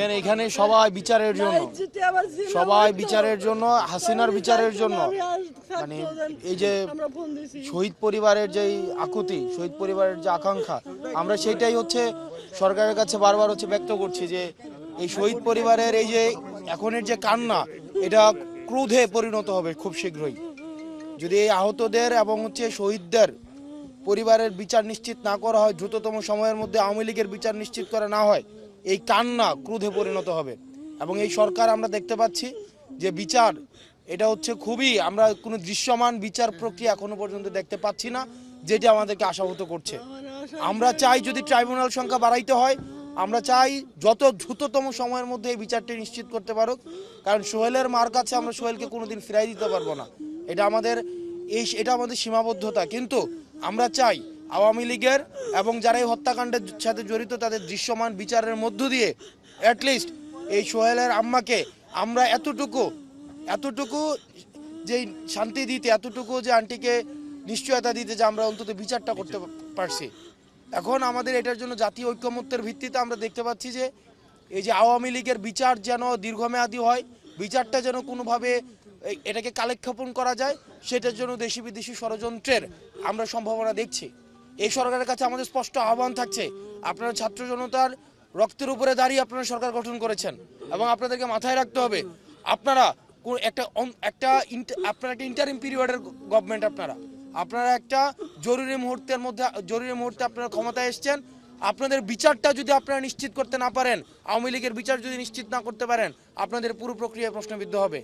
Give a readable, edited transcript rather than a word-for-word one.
দেখেন এখানে সবাই বিচারের জন্য, সবাই বিচারের জন্য, হাসিনার বিচারের জন্য। মানে এই যে শহীদ পরিবারের যে আকুতি, শহীদ পরিবারের যে আকাঙ্ক্ষা, আমরা সেইটাই হচ্ছে সরকারের কাছে বারবার হচ্ছে ব্যক্ত করছি যে এই শহীদ পরিবারের এই যে এখনের যে কান্না, এটা ক্রোধে পরিণত হবে খুব শীঘ্রই। যদি এই আহতদের এবং হচ্ছে শহীদদের পরিবারের বিচার নিশ্চিত না করা হয়, দ্রুততম সময়ের মধ্যে আওয়ামী লীগের বিচার নিশ্চিত করা না হয়, এই কান্না ক্রোধে পরিণত হবে। এবং এই সরকার আমরা দেখতে পাচ্ছি যে বিচার, এটা হচ্ছে খুবই, আমরা কোনো দৃশ্যমান বিচার প্রক্রিয়া এখনো পর্যন্ত দেখতে পাচ্ছি না, যেটা আমাদেরকে আশাহত করছে। আমরা চাই যদি ট্রাইব্যুনাল সংখ্যা বাড়াইতে হয়, আমরা চাই যত দ্রুততম সময়ের মধ্যে এই বিচারটি নিশ্চিত করতে পারুক। কারণ সোহেলের মার কাছে আমরা সোহেলকে কোনোদিন ফিরাই দিতে পারবো না, এটা আমাদের সীমাবদ্ধতা। কিন্তু আমরা চাই আওয়ামী লীগের এবং যারা এই হত্যাকাণ্ডের সাথে জড়িত তাদের দৃশ্যমান বিচারের মধ্য দিয়ে অ্যাটলিস্ট এই সোহেলের আম্মাকে আমরা এতটুকু যে শান্তি দিতে, এতটুকু যে আন্টিকে নিশ্চয়তা দিতে যে আমরা অন্তত বিচারটা করতে পারছি। এখন আমাদের এটার জন্য জাতীয় ঐক্যমত্যের ভিত্তিতে আমরা দেখতে পাচ্ছি যে এই যে আওয়ামী লীগের বিচার যেন দীর্ঘমেয়াদী হয়, বিচারটা যেন কোনোভাবে এটাকে কালেক্ষেপণ করা যায়, সেটার জন্য দেশি বিদেশি ষড়যন্ত্রের আমরা সম্ভাবনা দেখছি। এই সরকারের কাছে আমাদের স্পষ্ট আহ্বান থাকছে, আপনারা ছাত্র জনতার রক্তের উপরে দাঁড়িয়ে আপনারা সরকার গঠন করেছেন এবং আপনাদেরকে মাথায় রাখতে হবে আপনারা একটা ইন্টারিম পিরিয়ডের গভর্নমেন্ট, আপনারা একটা জরুরি মুহূর্তে আপনারা ক্ষমতায় এসেছেন। আপনাদের বিচারটা যদি আপনারা নিশ্চিত করতে না পারেন, আওয়ামী লীগের বিচার যদি নিশ্চিত না করতে পারেন, আপনাদের পুরো প্রক্রিয়া প্রশ্নবিদ্ধ হবে।